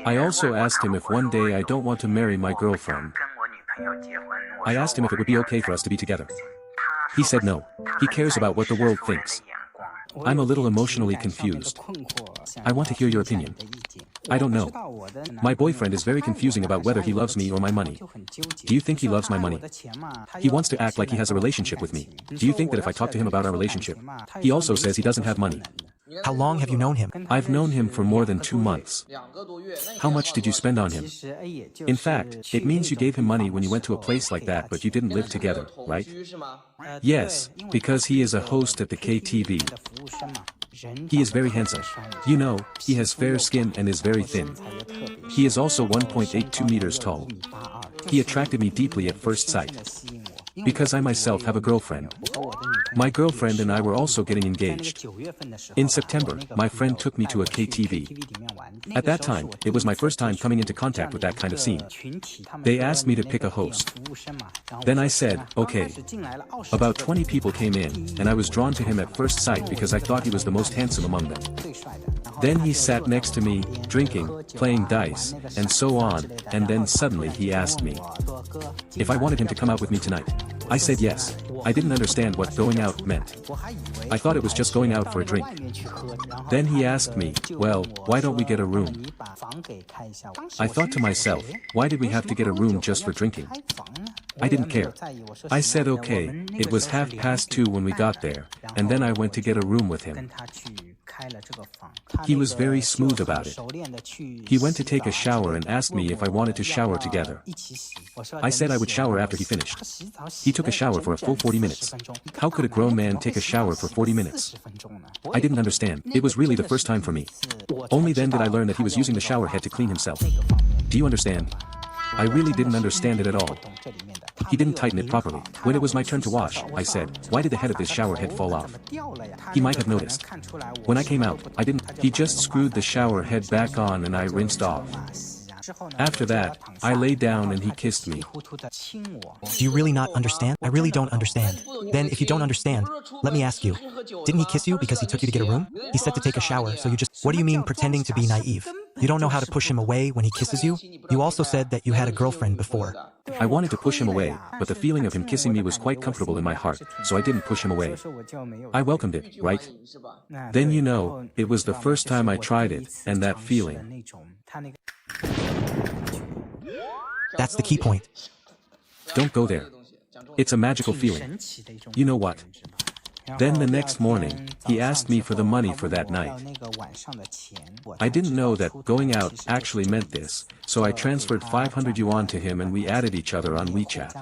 I also asked him if one day I don't want to marry my girlfriend. I asked him if it would be okay for us to be together. He said no. He cares about what the world thinks. I'm a little emotionally confused. I want to hear your opinion. I don't know. My boyfriend is very confusing about whether he loves me or my money. Do you think he loves my money? He wants to act like he has a relationship with me. Do you think that if I talk to him about our relationship? He also says he doesn't have money. How long have you known him? I've known him for more than 2 months. How much did you spend on him? In fact, it means you gave him money when you went to a place like that, but you didn't live together, right? Yes, because he is a host at the KTV. He is very handsome. You know, he has fair skin and is very thin. He is also 1.82 meters tall. He attracted me deeply at first sight. Because I myself have a girlfriend. My girlfriend and I were also getting engaged. In September, my friend took me to a KTV. At that time, it was my first time coming into contact with that kind of scene. They asked me to pick a host. Then I said, okay. About 20 people came in, and I was drawn to him at first sight because I thought he was the most handsome among them. Then he sat next to me, drinking, playing dice, and so on, and then suddenly he asked me if I wanted him to come out with me tonight. I said yes. I didn't understand what going out meant. I thought it was just going out for a drink. Then he asked me, well, why don't we get a room? I thought to myself, why did we have to get a room just for drinking? I didn't care. I said okay. It was 2:30 when we got there, and then I went to get a room with him. He was very smooth about it. He went to take a shower and asked me if I wanted to shower together. I said I would shower after he finished. He took a shower for a full 40 minutes. How could a grown man take a shower for 40 minutes? I didn't understand. It was really the first time for me. Only then did I learn that he was using the shower head to clean himself. Do you understand? I really didn't understand it at all. He didn't tighten it properly. When it was my turn to wash, I said, why did the head of this shower head fall off? He might have noticed. When I came out, I didn't. He just screwed the shower head back on and I rinsed off. After that, I lay down and he kissed me. Do you really not understand? I really don't understand. Then if you don't understand, let me ask you. Didn't he kiss you because he took you to get a room? He said to take a shower, so you just... What do you mean pretending to be naive? You don't know how to push him away when he kisses you? You also said that you had a girlfriend before. I wanted to push him away, but the feeling of him kissing me was quite comfortable in my heart, so I didn't push him away. I welcomed it, right? Then you know, it was the first time I tried it, and that feeling. That's the key point. Don't go there. It's a magical feeling. You know what? Then the next morning, he asked me for the money for that night. I didn't know that going out actually meant this, so I transferred 500 yuan to him and we added each other on WeChat.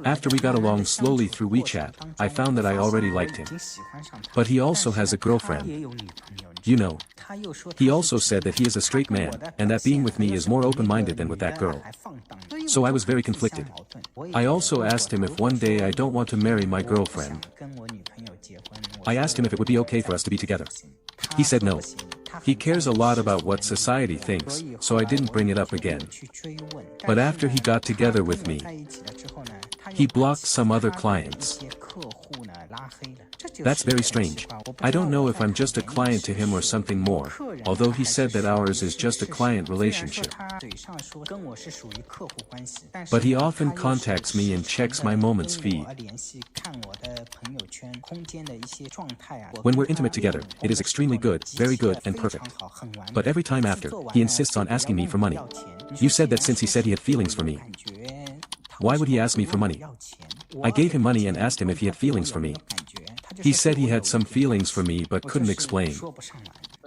After we got along slowly through WeChat, I found that I already liked him. But he also has a girlfriend. You know. He also said that he is a straight man, and that being with me is more open-minded than with that girl. So I was very conflicted. I also asked him if one day I don't want to marry my girlfriend. I asked him if it would be okay for us to be together. He said no. He cares a lot about what society thinks, so I didn't bring it up again. But after he got together with me, he blocked some other clients. That's very strange. I don't know if I'm just a client to him or something more, although he said that ours is just a client relationship. But he often contacts me and checks my Moments feed. When we're intimate together, it is extremely good, very good and perfect. But every time after, he insists on asking me for money. You said that since he said he had feelings for me. Why would he ask me for money? I gave him money and asked him if he had feelings for me. He said he had some feelings for me but couldn't explain.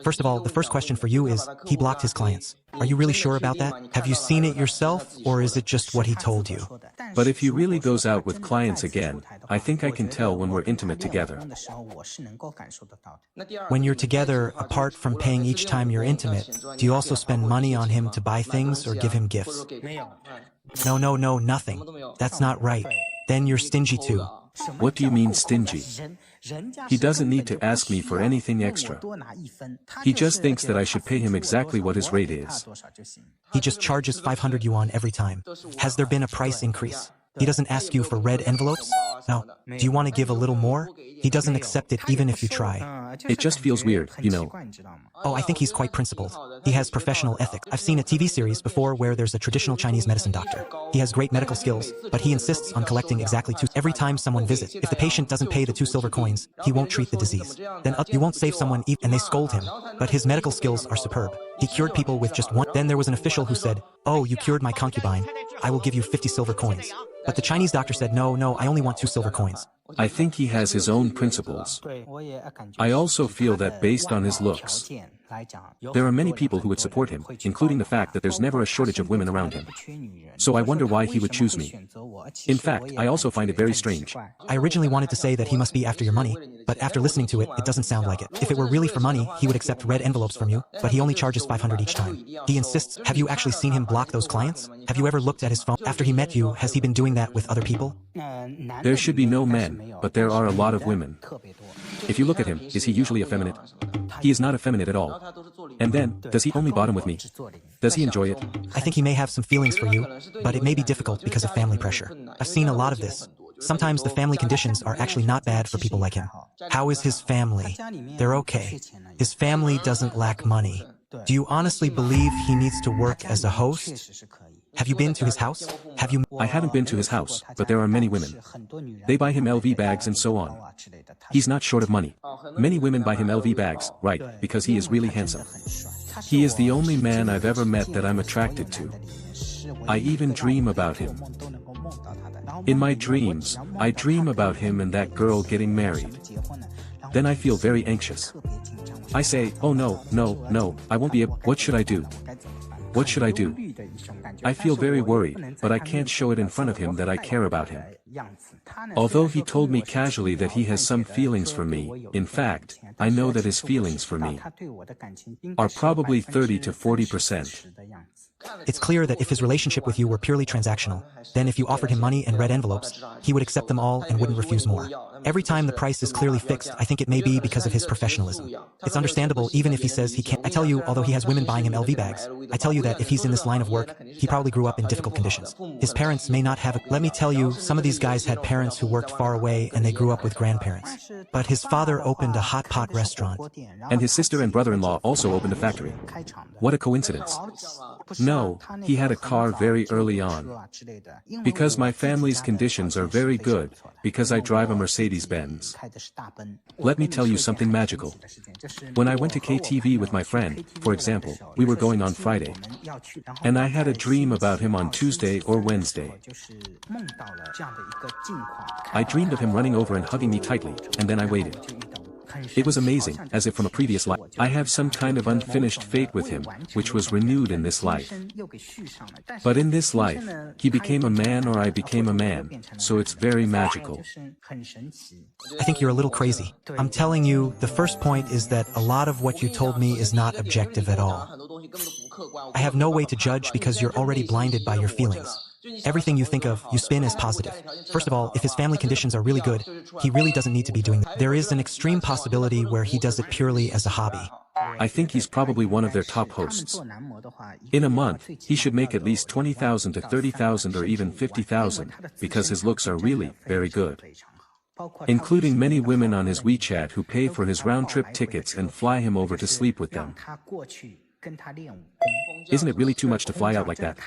First of all, the first question for you is, he blocked his clients. Are you really sure about that? Have you seen it yourself, or is it just what he told you? But if he really goes out with clients again, I think I can tell when we're intimate together. When you're together, apart from paying each time you're intimate, do you also spend money on him to buy things or give him gifts? No, nothing. That's not right. Then you're stingy too. What do you mean stingy? He doesn't need to ask me for anything extra. He just thinks that I should pay him exactly what his rate is. He just charges 500 yuan every time. Has there been a price increase? He doesn't ask you for red envelopes? No. Do you want to give a little more? He doesn't accept it even if you try. It just feels weird, you know. Oh, I think he's quite principled. He has professional ethics. I've seen a TV series before where there's a traditional Chinese medicine doctor. He has great medical skills, but he insists on collecting exactly 2 every time someone visits. If the patient doesn't pay the 2 silver coins, he won't treat the disease. Then you won't save someone and they scold him. But his medical skills are superb. He cured people with just 1. Then there was an official who said, "Oh, you cured my concubine. I will give you 50 silver coins." But the Chinese doctor said, "No, I only want 2 silver coins." I think he has his own principles. I also feel that based on his looks, there are many people who would support him, including the fact that there's never a shortage of women around him. So I wonder why he would choose me. In fact, I also find it very strange. I originally wanted to say that he must be after your money, but after listening to it, it doesn't sound like it. If it were really for money, he would accept red envelopes from you, but he only charges 500 each time. He insists. Have you actually seen him block those clients? Have you ever looked at his phone? After he met you, has he been doing that with other people? There should be no men, but there are a lot of women. If you look at him, is he usually effeminate? He is not effeminate at all. And then, does he only bottom with me? Does he enjoy it? I think he may have some feelings for you, but it may be difficult because of family pressure. I've seen a lot of this. Sometimes the family conditions are actually not bad for people like him. How is his family? They're okay. His family doesn't lack money. Do you honestly believe he needs to work as a host? Have you been to his house? I haven't been to his house, but there are many women. They buy him LV bags and so on. He's not short of money. Many women buy him LV bags, right, because he is really handsome. He is the only man I've ever met that I'm attracted to. I even dream about him. In my dreams, I dream about him and that girl getting married. Then I feel very anxious. I say, "Oh no, I won't be able. What should I do? What should I do?" I feel very worried, but I can't show it in front of him that I care about him. Although he told me casually that he has some feelings for me, in fact, I know that his feelings for me are probably 30 to 40%. It's clear that if his relationship with you were purely transactional, then if you offered him money and red envelopes, he would accept them all and wouldn't refuse more. Every time the price is clearly fixed, I think it may be because of his professionalism. It's understandable even if he says he can't. I tell you, although he has women buying him LV bags, I tell you that if he's in this line of work, he probably grew up in difficult conditions. His parents may not have. Let me tell you, some of these guys had parents who worked far away and they grew up with grandparents. But his father opened a hot pot restaurant. And his sister and brother-in-law also opened a factory. What a coincidence. No, he had a car very early on. Because my family's conditions are very good, because I drive a Mercedes-Benz. Let me tell you something magical. When I went to KTV with my friend, for example, we were going on Friday. And I had a dream about him on Tuesday or Wednesday. I dreamed of him running over and hugging me tightly, and then I waited. It was amazing, as if from a previous life. I have some kind of unfinished fate with him, which was renewed in this life. But in this life, he became a man or I became a man, so it's very magical. I think you're a little crazy. I'm telling you, the first point is that a lot of what you told me is not objective at all. I have no way to judge because you're already blinded by your feelings. Everything you think of, you spin as positive. First of all, if his family conditions are really good, he really doesn't need to be doing that. There is an extreme possibility where he does it purely as a hobby. I think he's probably one of their top hosts. In a month, he should make at least 20,000 to 30,000 or even 50,000, because his looks are really very good. Including many women on his WeChat who pay for his round-trip tickets and fly him over to sleep with them. Isn't it really too much to fly out like that?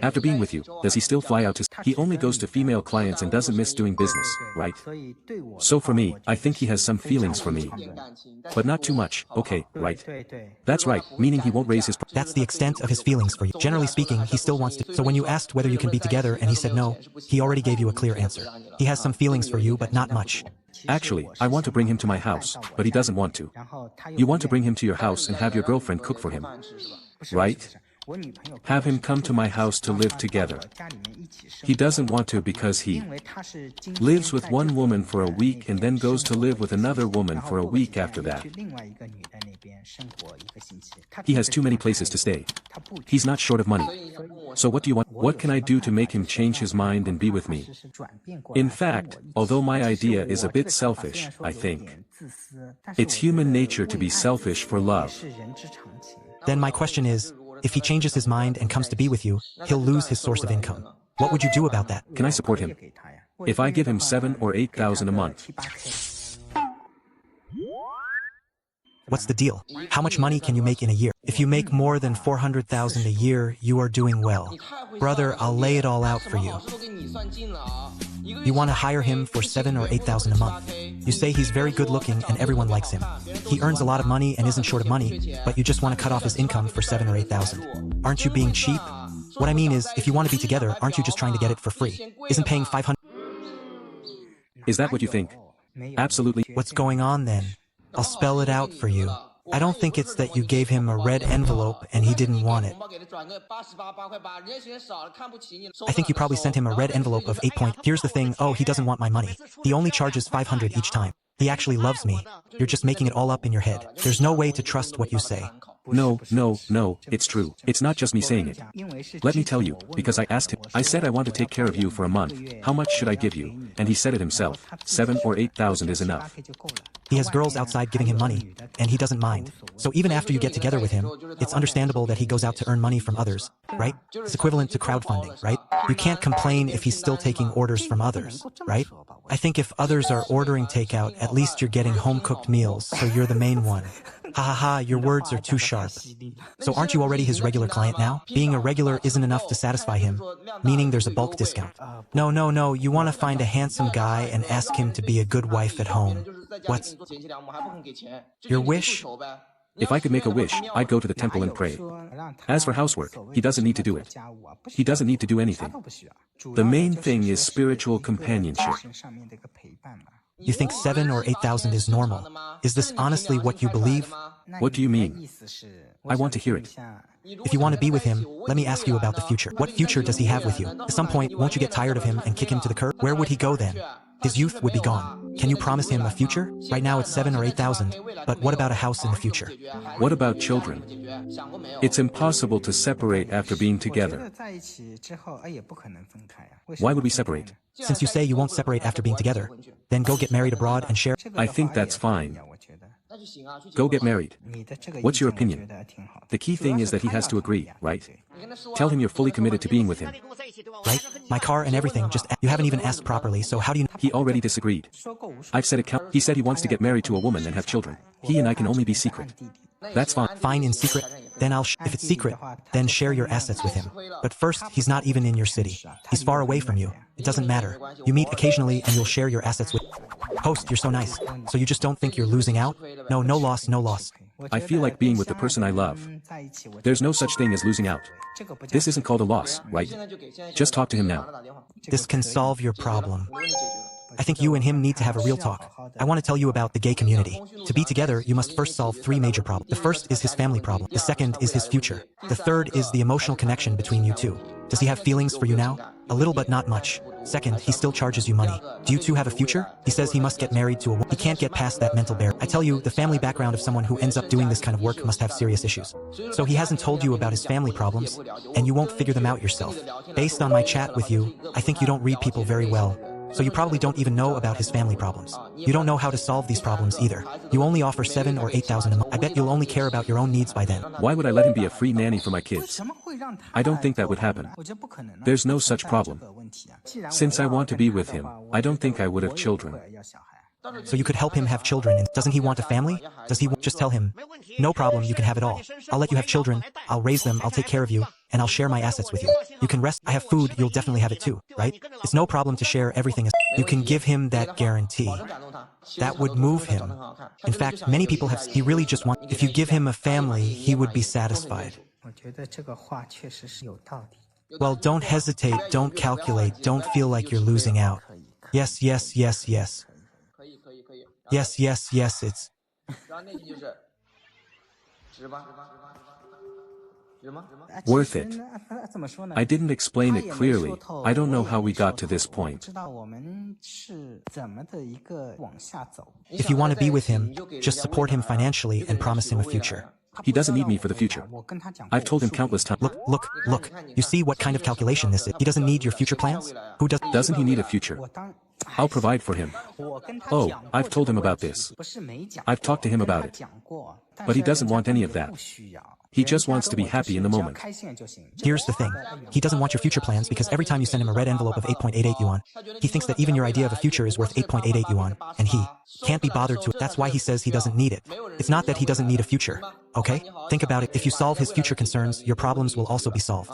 After being with you, does he still fly out to... He only goes to female clients and doesn't miss doing business, right? So for me, I think he has some feelings for me. But not too much, okay, right? That's right, meaning he won't raise his... That's the extent of his feelings for you. Generally speaking, he still wants to... So when you asked whether you can be together and he said no, he already gave you a clear answer. He has some feelings for you, but not much. Actually, I want to bring him to my house, but he doesn't want to. You want to bring him to your house and have your girlfriend cook for him, right? Have him come to my house to live together. He doesn't want to because he lives with one woman for a week and then goes to live with another woman for a week after that. He has too many places to stay. He's not short of money. So what do you want? What can I do to make him change his mind and be with me? In fact, although my idea is a bit selfish, I think it's human nature to be selfish for love. Then my question is, if he changes his mind and comes to be with you, he'll lose his source of income. What would you do about that? Can I support him? If I give him 7 or 8,000 a month. What's the deal? How much money can you make in a year? If you make more than 400,000 a year, you are doing well. Brother, I'll lay it all out for you. You want to hire him for 7 or 8,000 a month. You say he's very good looking and everyone likes him. He earns a lot of money and isn't short of money, but you just want to cut off his income for 7 or 8,000. Aren't you being cheap? What I mean is, if you want to be together, aren't you just trying to get it for free? Isn't paying 500? Is that what you think? Absolutely. What's going on then? I'll spell it out for you. I don't think it's that you gave him a red envelope and he didn't want it. I think you probably sent him a red envelope of 8 point. Here's the thing, oh, he doesn't want my money. He only charges 500 each time. He actually loves me. You're just making it all up in your head. There's no way to trust what you say. No, it's true. It's not just me saying it. Let me tell you, because I asked him. I said I want to take care of you for a month. How much should I give you? And he said it himself. 7 or 8,000 is enough. He has girls outside giving him money, and he doesn't mind. So even after you get together with him, it's understandable that he goes out to earn money from others, right? It's equivalent to crowdfunding, right? You can't complain if he's still taking orders from others, right? I think if others are ordering takeout, at least you're getting home-cooked meals, so you're the main one. Ha ha ha, your words are too sharp. So aren't you already his regular client now? Being a regular isn't enough to satisfy him, meaning there's a bulk discount. No, you want to find a handsome guy and ask him to be a good wife at home. What's your wish? If I could make a wish, I'd go to the temple and pray. As for housework, he doesn't need to do it. He doesn't need to do anything. The main thing is spiritual companionship. You think 7 or 8,000 is normal? Is this honestly what you believe? What do you mean? I want to hear it. If you want to be with him, let me ask you about the future. What future does he have with you? At some point, won't you get tired of him and kick him to the curb? Where would he go then? His youth would be gone. Can you promise him a future? Right now it's 7 or 8,000, but what about a house in the future? What about children? It's impossible to separate after being together. Why would we separate? Since you say you won't separate after being together, then go get married abroad and share. I think that's fine. Go get married. What's your opinion? The key thing is that he has to agree, right? Tell him you're fully committed to being with him. Right? My car and everything, you haven't even asked properly, so how do you... He already disagreed. I've said it he said he wants to get married to a woman and have children. He and I can only be secret. That's fine. Fine in secret? Then if it's secret, then share your assets with him. But first, he's not even in your city. He's far away from you. It doesn't matter. You meet occasionally and you'll share your assets with... Host, you're so nice. So you just don't think you're losing out? No loss. I feel like being with the person I love. There's no such thing as losing out. This isn't called a loss, right? Just talk to him now. This can solve your problem. I think you and him need to have a real talk. I want to tell you about the gay community. To be together, you must first solve 3 major problems. The first is his family problem. The second is his future. The third is the emotional connection between you two. Does he have feelings for you now? A little but not much. Second, he still charges you money. Do you two have a future? He says he must get married to a woman. He can't get past that mental barrier. I tell you, the family background of someone who ends up doing this kind of work must have serious issues. So he hasn't told you about his family problems, and you won't figure them out yourself. Based on my chat with you, I think you don't read people very well. So you probably don't even know about his family problems. You don't know how to solve these problems either. You only offer 7 or 8,000 a month. I bet you'll only care about your own needs by then. Why would I let him be a free nanny for my kids? I don't think that would happen. There's no such problem. Since I want to be with him, I don't think I would have children. So you could help him have children. Doesn't he want a family? Does he just tell him, no problem, you can have it all. I'll let you have children, I'll raise them, I'll take care of you, and I'll share my assets with you. You can rest, I have food, you'll definitely have it too, right? It's no problem to share everything. You can give him that guarantee. That would move him. In fact, many people have, he really just wants, if you give him a family, he would be satisfied. Well, don't hesitate, don't calculate, don't feel like you're losing out. Yes. Yes, it's... Worth it. I didn't explain it clearly. I don't know how we got to this point. If you want to be with him, just support him financially and promise him a future. He doesn't need me for the future. I've told him countless times. Look. You see what kind of calculation this is? He doesn't need your future plans? Who does? Doesn't he need a future? I'll provide for him. Oh, I've told him about this. I've talked to him about it. But he doesn't want any of that. He just wants to be happy in the moment. Here's the thing. He doesn't want your future plans because every time you send him a red envelope of 8.88 yuan, he thinks that even your idea of a future is worth 8.88 yuan, and he can't be bothered to. That's why he says he doesn't need it. It's not that he doesn't need a future, okay? Think about it. If you solve his future concerns, your problems will also be solved.